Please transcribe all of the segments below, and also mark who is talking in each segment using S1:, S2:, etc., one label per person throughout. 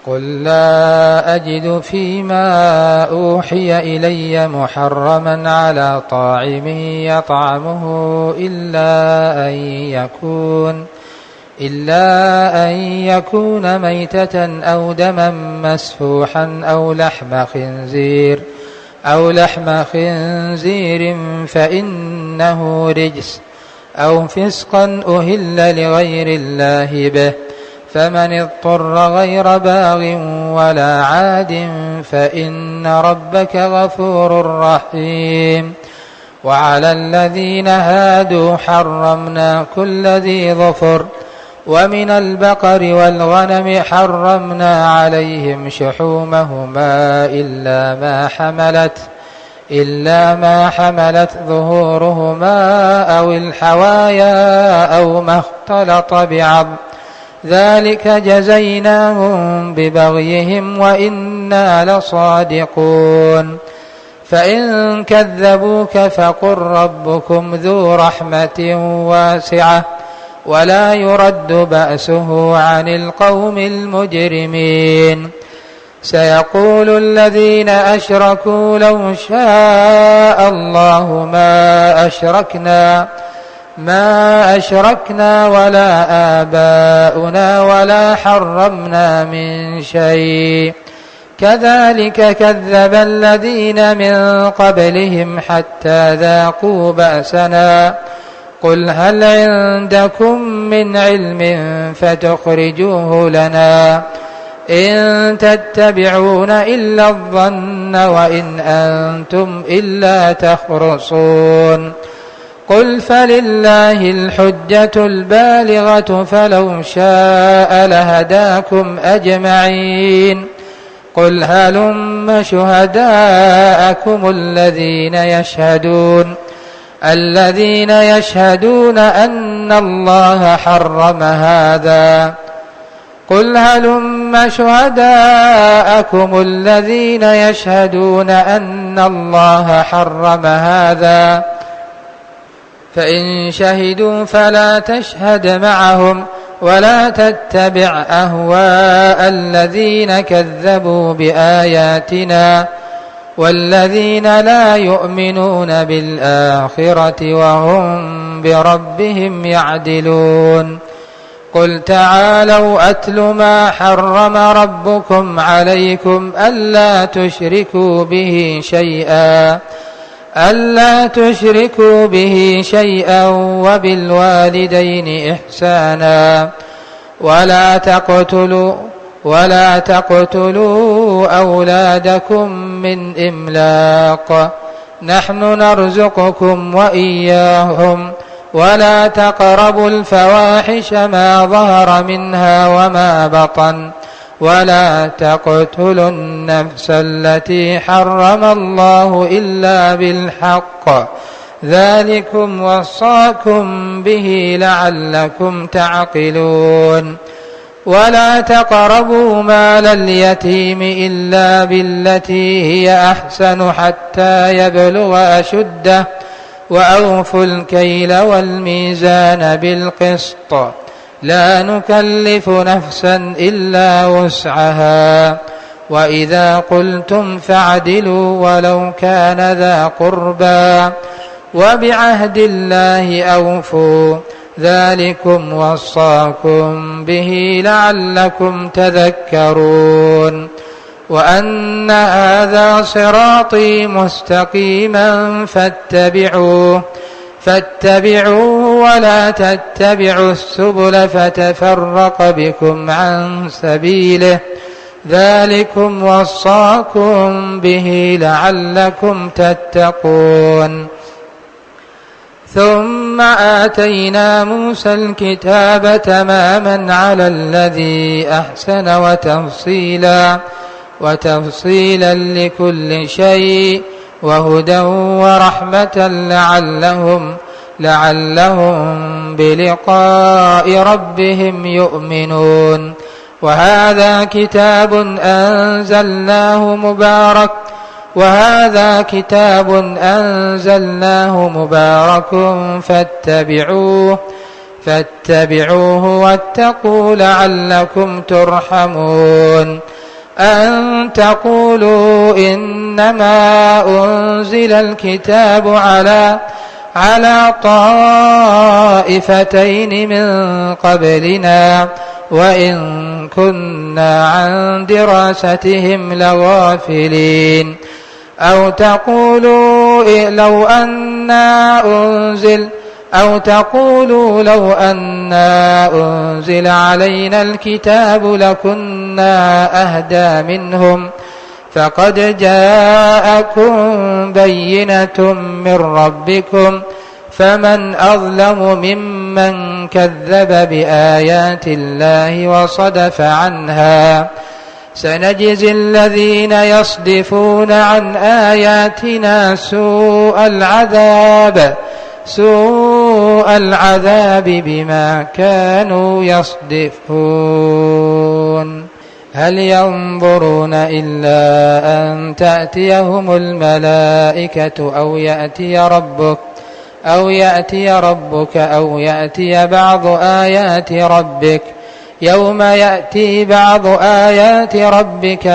S1: قل لا أجد فيما أوحي إلي محرما على طاعم يطعمه إلا أن يكون ميتة أو دما مسفوحا أو لحم خنزير فإنه رجس أو فسقا أهل لغير الله به، فمن اضطر غير باغ ولا عاد فإن ربك غفور رحيم. وعلى الذين هادوا حرمنا كل ذي ظفر، ومن البقر والغنم حرمنا عليهم شحومهما إلا ما حملت ظهورهما أو الحوايا أو ما اختلط بعظم، ذلك جزيناهم ببغيهم وإنا لصادقون. فإن كذبوك فقل ربكم ذو رحمة واسعة ولا يرد بأسه عن القوم المجرمين. سيقول الذين أشركوا لو شاء الله ما أشركنا ولا آباؤنا ولا حرمنا من شيء، كذلك كذب الذين من قبلهم حتى ذاقوا بأسنا. قل هل عندكم من علم فتخرجوه لنا؟ إن تتبعون إلا الظن وإن أنتم إلا تخرصون. قل فلله الحجة البالغة فلو شاء لهداكم أجمعين. قل هلم شهداءكم الذين يشهدون أن الله حرم هذا. قل هلم شهداءكم الذين يشهدون أن الله حرم هذا، فإن شهدوا فلا تشهد معهم ولا تتبع أهواء الذين كذبوا بآياتنا والذين لا يؤمنون بالآخرة وهم بربهم يعدلون. قل تعالوا أتل ما حرم ربكم عليكم ألا تشركوا به شيئا وبالوالدين إحسانا ولا تقتلوا أولادكم من إملاق، نحن نرزقكم وإياهم، ولا تقربوا الفواحش ما ظهر منها وما بطن، ولا تقتلوا النفس التي حرم الله إلا بالحق، ذلكم وصاكم به لعلكم تعقلون. ولا تقربوا مال اليتيم إلا بالتي هي أحسن حتى يبلغ أشده، وأوفوا الكيل والميزان بالقسط، لا نكلف نفسا إلا وسعها، وإذا قلتم فاعدلوا ولو كان ذا قربى، وبعهد الله أوفوا، ذلكم وصاكم به لعلكم تذكرون. وأن هذا صراطي مستقيما فاتبعوه ولا تتبعوا السبل فتفرق بكم عن سبيله، ذلكم وصاكم به لعلكم تتقون. ثم آتينا موسى الكتاب تماما على الذي أحسن وتفصيلا لكل شيء وهدى ورحمة لعلهم بلقاء ربهم يؤمنون. وهذا كتاب أنزلناه مبارك فاتبعوه واتقوا لعلكم ترحمون. أن تقولوا إنما أنزل الكتاب على طائفتين من قبلنا وإن كنا عن دراستهم لغافلين أو تقولوا لو أنا أنزل علينا الكتاب لكنا أهدى منهم فقد جاءكم بينة من ربكم فمن أظلم ممن كذب بآيات الله وصدف عنها سنجزي الذين يصدفون عن آياتنا سوء العذاب بما كانوا يصدفون هل ينظرون إلا أن تأتيهم الملائكة أو يأتي ربك أو يأتي بعض آيات ربك يوم يأتي بعض آيات ربك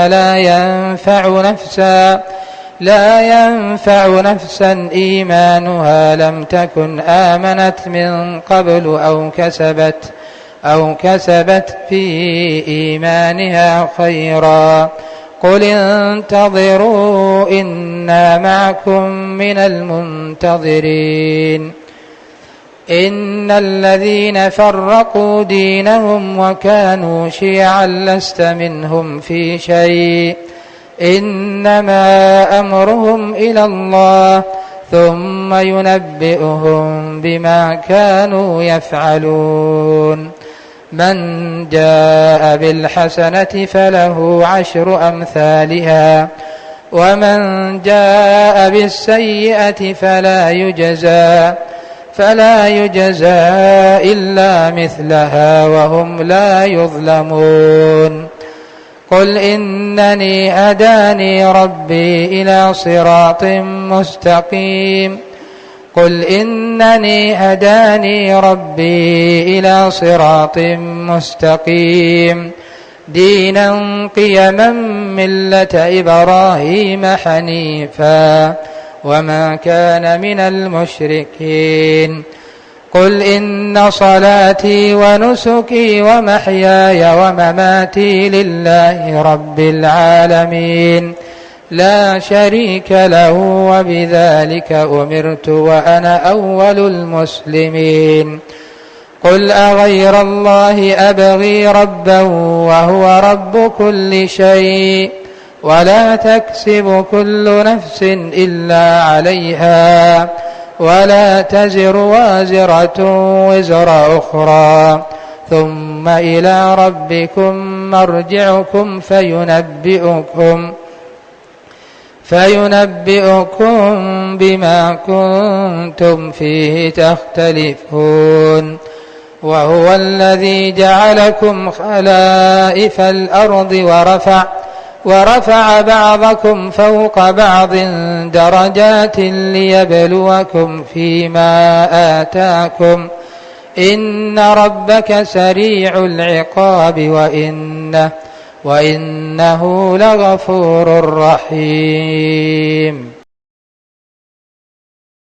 S1: لا ينفع نفسا إيمانها لم تكن آمنت من قبل أو كسبت في إيمانها خيرا قل انتظروا إنا معكم من المنتظرين إن الذين فرقوا دينهم وكانوا شيعا لست منهم في شيء إنما أمرهم إلى الله ثم ينبئهم بما كانوا يفعلون من جاء بالحسنة فله 10 أمثالها ومن جاء بالسيئة فلا يجزى إلا مثلها وهم لا يظلمون قل إنني هداني ربي إلى صراط مستقيم دينا قيما ملة إبراهيم حنيفا وما كان من المشركين قل إن صلاتي ونسكي ومحياي ومماتي لله رب العالمين لا شريك له وبذلك أمرت وأنا أول المسلمين قل أغير الله أبغي ربا وهو رب كل شيء ولا تكسب كل نفس إلا عليها ولا تزر وازرة وزر أخرى ثم إلى ربكم مرجعكم فينبئكم بما كنتم فيه تختلفون وهو الذي جعلكم خلائف الأرض ورفع بعضكم فوق بعض درجات ليبلوكم فيما آتاكم إن ربك سريع العقاب وإنه لغفور رحيم